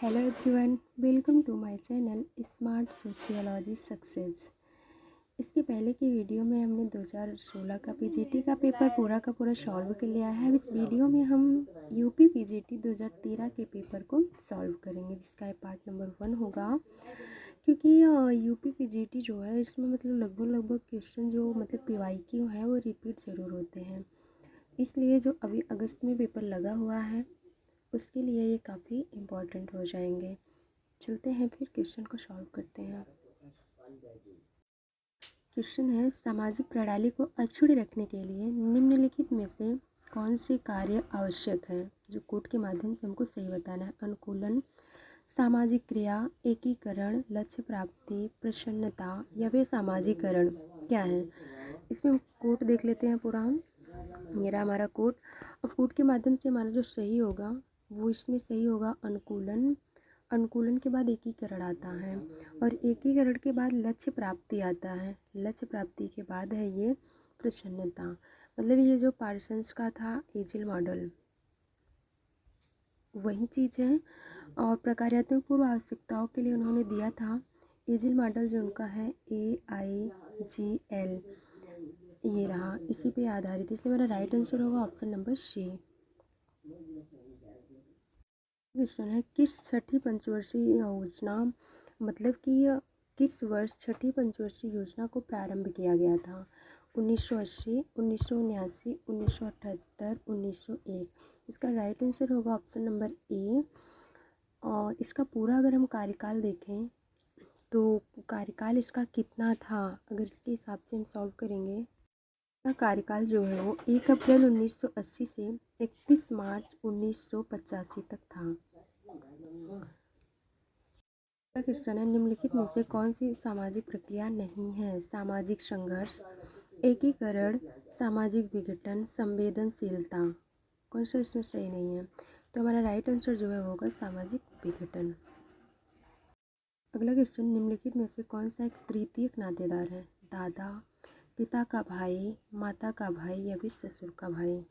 Hello everyone, welcome to my channel smart sociology success. इसके पहले की वीडियो में हमने 2016 का पीजीटी का पेपर पूरा का पूरा सॉल्व कर लिया है। अब इस वीडियो में हम यूपी पीजीटी 2013 के पेपर को सॉल्व करेंगे, जिसका पार्ट नंबर 1 होगा। क्योंकि यूपी पीजीटी जो है इसमें मतलब लगभग क्वेश्चन जो मतलब पीवाईक्यू है वो रिपीट ज़रूर होते हैं, इसलिए जो अभी अगस्त में पेपर लगा हुआ है उसके लिए ये काफ़ी इम्पॉर्टेंट हो जाएंगे। चलते हैं फिर क्वेश्चन को सॉल्व करते हैं। क्वेश्चन है, सामाजिक प्रणाली को अक्षुण्ण रखने के लिए निम्नलिखित में से कौन से कार्य आवश्यक है। जो कोड के माध्यम से हमको सही बताना है। अनुकूलन, सामाजिक क्रिया, एकीकरण, लक्ष्य प्राप्ति, प्रसन्नता या फिर सामाजिकरण क्या है। इसमें हम कोड देख लेते हैं पूरा। मेरा हमारा कोड, और कोड के माध्यम से हमारा जो सही होगा वो इसमें सही होगा अनुकूलन। अनुकूलन के बाद एकीकरण आता है, और एकीकरण के बाद लक्ष्य प्राप्ति आता है। लक्ष्य प्राप्ति के बाद है ये प्रसन्नता। मतलब ये जो पार्सन्स का था एजिल मॉडल वही चीज़ है, और प्रकार्यात्मक पूर्व आवश्यकताओं के लिए उन्होंने दिया था एजिल मॉडल जो उनका है AIGL, ये रहा, इसी पे आधारित। इसलिए मेरा राइट आंसर होगा ऑप्शन नंबर सी। क्वेश्चन है, किस छठी पंचवर्षीय योजना मतलब कि किस वर्ष छठी पंचवर्षीय योजना को प्रारंभ किया गया था। 1980, 1979, 1978, 1901। इसका राइट आंसर होगा ऑप्शन नंबर ए। और इसका पूरा अगर हम कार्यकाल देखें तो कार्यकाल इसका कितना था, अगर इसके हिसाब से हम सॉल्व करेंगे। इसका कार्यकाल जो है वो 1 अप्रैल 1980 से 31 मार्च 1985 तक था। क्वेश्चन है, निम्नलिखित में से कौन सी सामाजिक प्रक्रिया नहीं है। सामाजिक संघर्ष, एकीकरण, सामाजिक विघटन, संवेदनशीलता। कौन सा इसमें सही नहीं है। तो हमारा राइट आंसर जो है वो होगा सामाजिक विघटन। अगला क्वेश्चन, निम्नलिखित में से कौन सा एक तृतीयक नातेदार है। दादा, पिता का भाई, माता का भाई या फिर ससुर का भाई।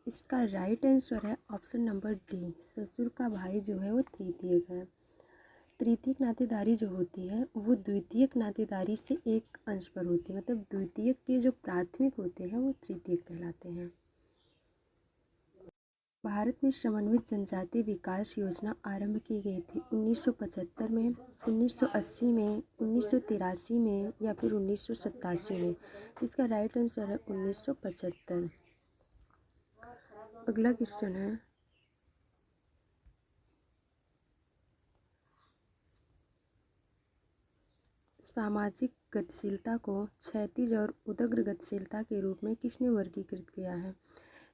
इसका राइट आंसर है ऑप्शन नंबर डी। ससुर का भाई जो है वो तृतीयक है। तृतीयक नातेदारी जो होती है वो द्वितीयक नातेदारी से एक अंश पर होती है। मतलब द्वितीयक के जो प्राथमिक होते हैं वो तृतीयक कहलाते हैं। भारत में समन्वित जनजातीय विकास योजना आरंभ की गई थी 1975 में, 1980 में, 1983 में या फिर 1987 में। इसका राइट आंसर है 1975। अगला क्वेश्चन है, सामाजिक गतिशीलता को क्षैतिज और उदग्र गतिशीलता के रूप में किसने वर्गीकृत किया है।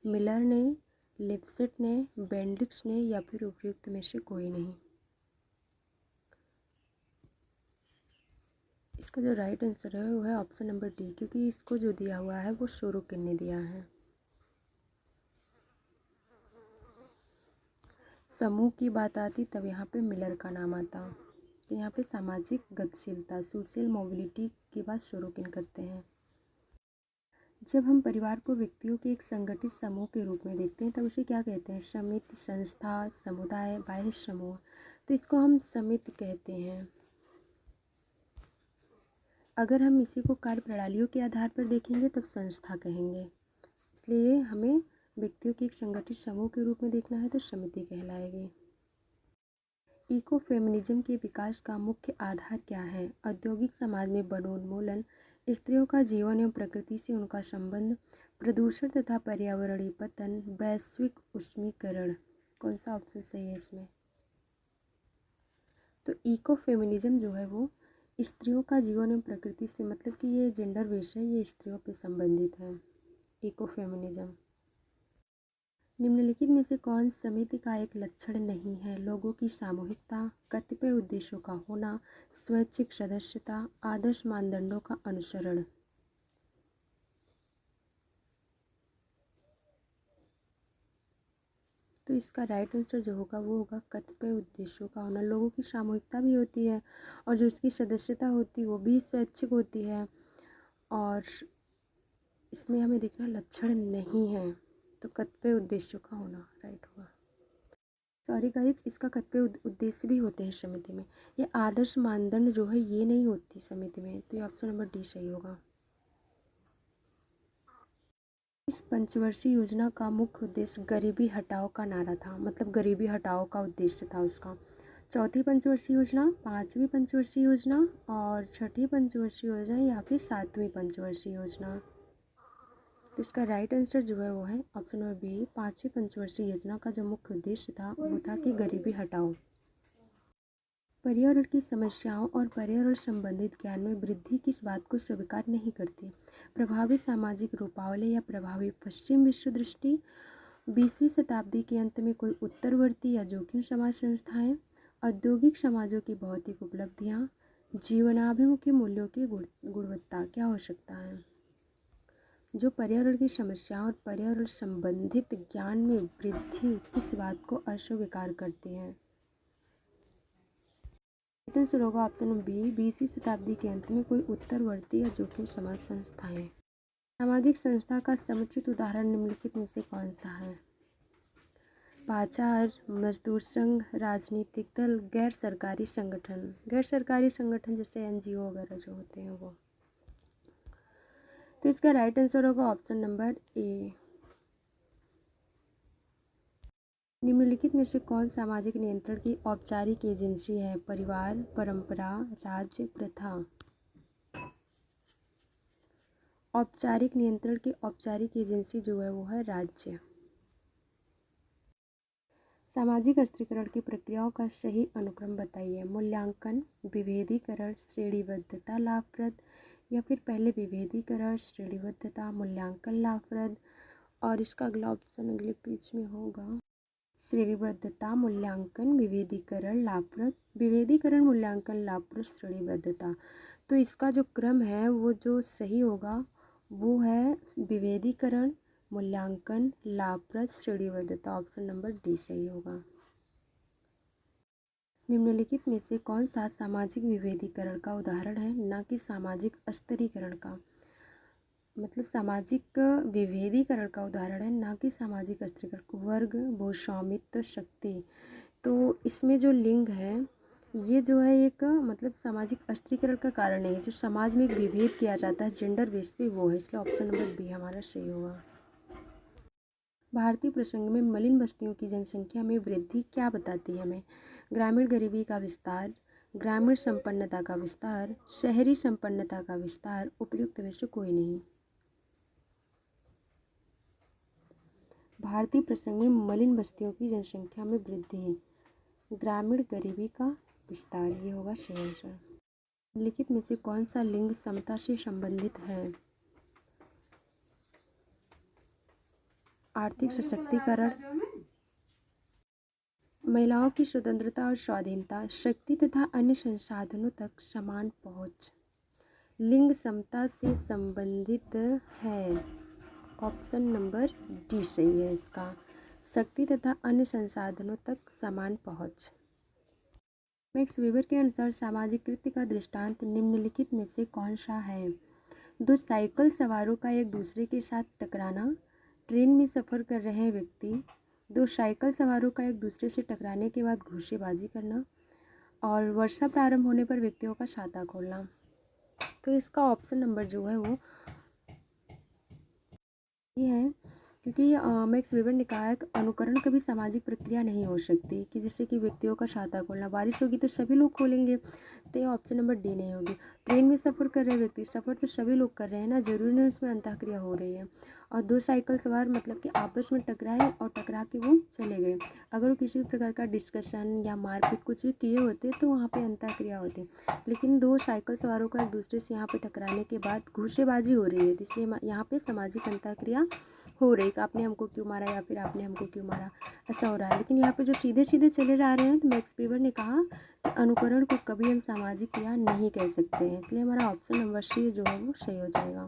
मिलर ने, लिप्सेट ने, बेंडिक्स ने या फिर उपयुक्त में से कोई नहीं। इसका जो राइट आंसर है वो है ऑप्शन नंबर डी, क्योंकि इसको जो दिया हुआ है वो सोरोकिन ने दिया है। समूह की बात आती तब यहाँ पे मिलर का नाम आता। तो यहाँ पे सामाजिक गतिशीलता सोशल मोबिलिटी की बात सोरोकिन करते हैं। जब हम परिवार को व्यक्तियों के एक संगठित समूह के रूप में देखते हैं तब उसे क्या कहते हैं। समिति, संस्था, समुदाय, बाह्य समूह। तो इसको हम समिति कहते हैं। अगर हम इसी को कार्य प्रणालियों के आधार पर देखेंगे तब संस्था कहेंगे। इसलिए हमें व्यक्तियों के एक संगठित समूह के रूप में देखना है तो समिति कहलाएगी। इको फेमिनिज्म के विकास का मुख्य आधार क्या है। औद्योगिक समाज में वनोन्मूलन, स्त्रियों का जीवन एवं प्रकृति से उनका संबंध, प्रदूषण तथा पर्यावरणीय पतन, वैश्विक उष्मीकरण। कौन सा ऑप्शन सही है इसमें। तो इको फेमिनिज्म जो है वो स्त्रियों का जीवन एवं प्रकृति से, मतलब कि ये जेंडर बेस है, ये स्त्रियों पे संबंधित है इको फेमिनिज्म। निम्नलिखित में से कौन समिति का एक लक्षण नहीं है। लोगों की सामूहिकता, कतिपय उद्देश्यों का होना, स्वैच्छिक सदस्यता, आदर्श मानदंडों का अनुसरण। तो इसका राइट आंसर जो होगा वो होगा कतिपय उद्देश्यों का होना। लोगों की सामूहिकता भी होती है और जो इसकी सदस्यता होती है वो भी स्वैच्छिक होती है, और इसमें हमें देखना लक्षण नहीं है, तो कतिपय उद्देश्यों का होना राइट होगा। सॉरी गाइज, इसका कतिपय उद्देश्य भी होते हैं समिति में। ये आदर्श मानदंड जो है ये नहीं होती समिति में, तो ये ऑप्शन नंबर डी सही होगा। इस पंचवर्षीय योजना का मुख्य उद्देश्य गरीबी हटाओ का नारा था, मतलब गरीबी हटाओ का उद्देश्य था उसका। चौथी पंचवर्षीय योजना, पांचवी पंचवर्षीय योजना और छठी पंचवर्षीय योजना या फिर सातवीं पंचवर्षीय योजना। तो इसका राइट आंसर जो है वो है ऑप्शन नंबर बी, पांचवी पंचवर्षीय योजना का जो मुख्य उद्देश्य था वो था कि गरीबी हटाओ। पर्यावरण की समस्याओं और पर्यावरण संबंधित ज्ञान में वृद्धि किस बात को स्वीकार नहीं करती? प्रभावी सामाजिक रूपावली या प्रभावी पश्चिम विश्व दृष्टि, 20वीं शताब्दी के अंत में कोई उत्तरवर्ती या जोखिम समाज संस्थाएं, औद्योगिक समाजों की भौतिक उपलब्धियां, जीवनाभिमुखी मूल्यों की गुणवत्ता। क्या हो सकता है? जो पर्यावरण की समस्याओं और पर्यावरण संबंधित ज्ञान में वृद्धि किस बात को अस्वीकार करती हैं? आंसर होगा ऑप्शन बी, 20वीं शताब्दी के अंत में कोई उत्तरवर्ती या जोखिम समाज संस्थाएं। सामाजिक संस्था का समुचित उदाहरण निम्नलिखित में से कौन सा है? पाचार, मजदूर संघ, राजनीतिक दल, गैर सरकारी संगठन। गैर सरकारी संगठन जैसे एनजीओ वगैरह जो होते हैं वो। तो इसका राइट आंसर होगा ऑप्शन नंबर ए। निम्नलिखित में से कौन सामाजिक नियंत्रण की औपचारिक एजेंसी है? परिवार, परंपरा, राज्य, प्रथा। औपचारिक नियंत्रण की औपचारिक एजेंसी जो है वो है राज्य। सामाजिक स्थिरीकरण की प्रक्रियाओं का सही अनुक्रम बताइए। मूल्यांकन, विभेदीकरण, श्रेणीबद्धता, लाभप्रद, या फिर पहले विभेदीकरण, श्रेणीबद्धता, मूल्यांकन, लाभप्रद। और इसका अगला ऑप्शन अगले पेज में होगा श्रेणीबद्धता, मूल्यांकन, विभेदीकरण, लाभप्रद। विभेदीकरण, मूल्यांकन, लाभप्रद, श्रेणीबद्धता। तो इसका जो क्रम है वो जो सही होगा वो है विभेदीकरण, मूल्यांकन, लाभप्रद, श्रेणीबद्धता। ऑप्शन नंबर डी सही होगा। निम्नलिखित में से कौन सा सामाजिक विभेदीकरण का उदाहरण है, न कि सामाजिक स्तरीकरण का? मतलब सामाजिक विभेदीकरण का उदाहरण है, ना कि सामाजिक स्तरीकरण। वर्ग, भूस्वामित्व, शक्ति। तो इसमें जो लिंग है ये जो है एक मतलब सामाजिक स्तरीकरण का कारण नहीं है। जो समाज में एक विभेद किया जाता है जेंडर बेस पे वो है, इसलिए ऑप्शन नंबर बी हमारा सही होगा। भारतीय प्रसंग में मलिन बस्तियों की जनसंख्या में वृद्धि क्या बताती है हमें? ग्रामीण गरीबी का विस्तार, ग्रामीण संपन्नता का विस्तार, शहरी संपन्नता का विस्तार, उपयुक्त में से कोई नहीं। भारतीय प्रसंग में मलिन बस्तियों की जनसंख्या में वृद्धि, ग्रामीण गरीबी का विस्तार, ये होगा सही आंसर। लिखित में से कौन सा लिंग समता से संबंधित है? आर्थिक सशक्तिकरण, महिलाओं की स्वतंत्रता और स्वाधीनता, शक्ति तथा अन्य संसाधनों तक समान पहुंच। लिंग समता से संबंधित है, ऑप्शन नंबर डी सही है इसका, शक्ति तथा अन्य संसाधनों तक समान पहुंच। मैक्स वेबर के अनुसार सामाजिक कृत्य का दृष्टांत निम्नलिखित में से कौन सा है? दो साइकिल सवारों का एक दूसरे के साथ टकराना, ट्रेन में सफ़र कर रहे व्यक्ति, दो साइकिल सवारों का एक दूसरे से टकराने के बाद घूसेबाजी करना, और वर्षा प्रारंभ होने पर व्यक्तियों का छाता खोलना। तो इसका ऑप्शन नंबर जो है वो ये है, क्योंकि मैक्स वेबर ने कहा है कि अनुकरण कभी सामाजिक प्रक्रिया नहीं हो सकती, कि जैसे कि व्यक्तियों का छाता खोलना, बारिश होगी तो सभी लोग खोलेंगे, तो ये ऑप्शन नंबर डी नहीं होगी। ट्रेन में सफ़र कर रहे व्यक्ति, सफ़र तो सभी लोग कर रहे हैं ना, जरूरी नहीं उसमें अंतःक्रिया हो रही है। और दो साइकिल सवार मतलब कि आपस में टकराए और टकरा के वो चले गए, अगर वो किसी भी प्रकार का डिस्कशन या मारपीट कुछ भी किए होते तो वहाँ पे अंतःक्रिया होती। लेकिन दो साइकिल सवारों का एक दूसरे से यहाँ पे टकराने के बाद घूसेबाजी हो रही है, इसलिए यहाँ पे सामाजिक अंतःक्रिया हो रही है कि आपने हमको क्यों मारा या फिर आपने हमको क्यों मारा, ऐसा हो रहा है। लेकिन यहाँ पे जो सीधे सीधे चले जा रहे हैं तो मैक्स वेबर ने कहा कि अनुकरण को कभी हम सामाजिक क्रिया नहीं कह सकते हैं, इसलिए हमारा ऑप्शन नंबर सी जो है वो सही हो जाएगा।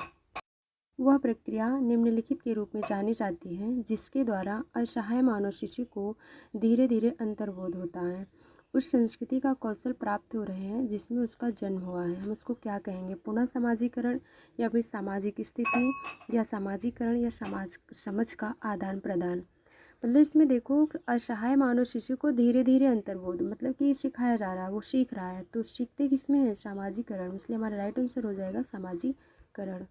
वह प्रक्रिया निम्नलिखित के रूप में जानी जाती है जिसके द्वारा असहाय मानव शिशु को धीरे धीरे अंतर्बोध होता है, उस संस्कृति का कौशल प्राप्त हो रहे हैं जिसमें उसका जन्म हुआ है। हम उसको क्या कहेंगे? पुनः सामाजिकरण, या फिर सामाजिक स्थिति, या सामाजिकरण, या समाज समझ का आदान प्रदान। मतलब इसमें देखो, असहाय मानव शिशु को धीरे धीरे अंतर्बोध, मतलब कि सिखाया जा रहा है, वो सीख रहा है, तो सीखते किसमें है, सामाजिकरण, इसलिए हमारा राइट आंसर हो जाएगा सामाजिकरण।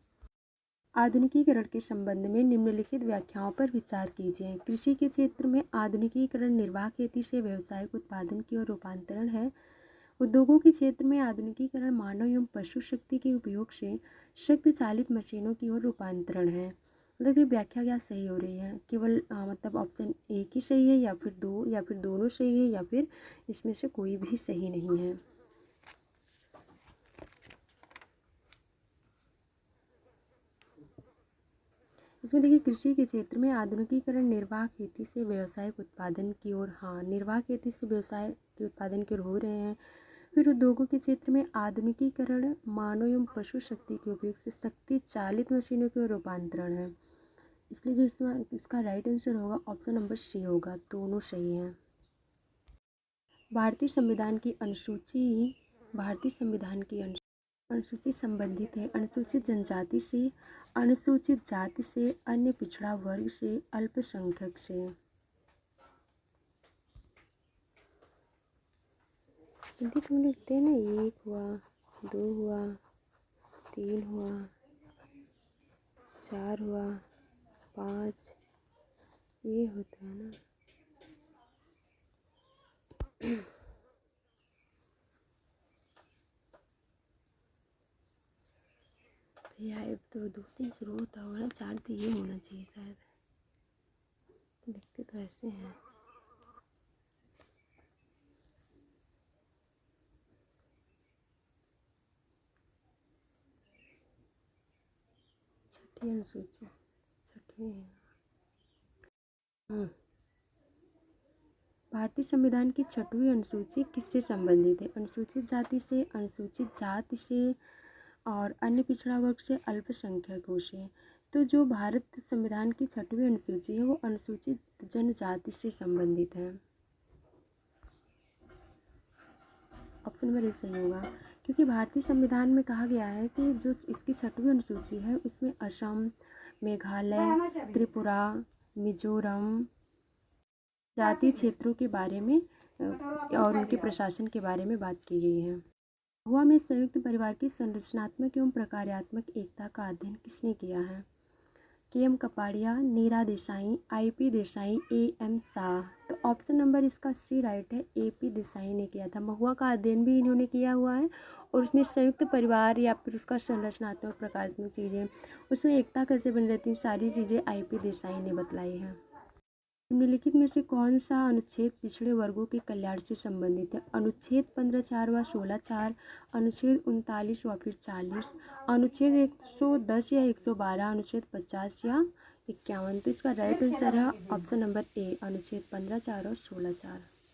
आधुनिकीकरण के संबंध में निम्नलिखित व्याख्याओं पर विचार कीजिए। कृषि के क्षेत्र में आधुनिकीकरण निर्वाह खेती से व्यावसायिक उत्पादन की ओर रूपांतरण है। उद्योगों के क्षेत्र में आधुनिकीकरण मानव एवं पशु शक्ति के उपयोग से शक्ति चालित मशीनों की ओर रूपांतरण है। मतलब ये व्याख्या क्या सही हो रही है, केवल मतलब ऑप्शन एक ही सही है, या फिर दो, या फिर दोनों सही है, या फिर इसमें से कोई भी सही नहीं है। इसमें देखिए, कृषि के क्षेत्र में आधुनिकीकरण निर्वाह खेती से व्यावसायिक उत्पादन की ओर, हाँ, निर्वाह खेती से व्यवसाय के उत्पादन की ओर हो रहे हैं। फिर उद्योगों के क्षेत्र में आधुनिकीकरण मानव एवं पशु शक्ति के उपयोग से शक्ति चालित मशीनों की ओर रूपांतरण है। इसलिए जो इसका राइट आंसर होगा ऑप्शन नंबर सी होगा, दोनों सही हैं। भारतीय संविधान की अनुसूची, भारतीय संविधान की अनुसूची संबंधित है अनुसूचित जनजाति से, अनुसूचित जाति से, अन्य पिछड़ा वर्ग से, अल्पसंख्यक से। जल्दी तुम लिखते हैं ना, 1 हुआ, 2 हुआ, 3 हुआ, 4 हुआ, 5, ये होता है ना। भैया अब तो 2-3 शुरू होता होगा ना, 4 तो ये होना चाहिए शायद, लिखते तो ऐसे हैं। छठी अनुसूची, छठवीं है। भारतीय संविधान की छठवीं अनुसूची किससे संबंधित है, अनुसूचित जाति से, अनुसूचित जाति से, और अन्य पिछड़ा वर्ग से, अल्पसंख्यकों से। तो जो भारत संविधान की छठवीं अनुसूची है वो अनुसूचित जनजाति से संबंधित है। ऑप्शन नंबर ए सही होगा, क्योंकि भारतीय संविधान में कहा गया है कि जो इसकी छठवीं अनुसूची है उसमें असम, मेघालय, त्रिपुरा, मिजोरम जातीय क्षेत्रों के बारे में और उनके प्रशासन के बारे में बात की गई है। महुआ में संयुक्त परिवार की संरचनात्मक एवं प्रकार्यात्मक एकता का अध्ययन किसने किया है, K M. Kapadia, Neera Desai, I P. Desai, A M. Shah. तो ऑप्शन नंबर इसका सी राइट है, ए.पी. देसाई ने किया था। महुआ का अध्ययन भी इन्होंने किया हुआ है, और उसमें संयुक्त परिवार या फिर उसका संरचनात्मक प्रकारात्मक चीज़ें, उसमें एकता कैसे बनी रहती है, सारी चीज़ें आई.पी. देसाई ने बतलाई हैं। निम्नलिखित में से कौन सा अनुच्छेद पिछड़े वर्गों के कल्याण से संबंधित है, अनुच्छेद 15(4) व 16(4), अनुच्छेद 39 व फिर 40, अनुच्छेद 110 या 112, अनुच्छेद 50 या 51। तो इसका राइट आंसर है ऑप्शन नंबर ए, अनुच्छेद 15(4) और 16(4।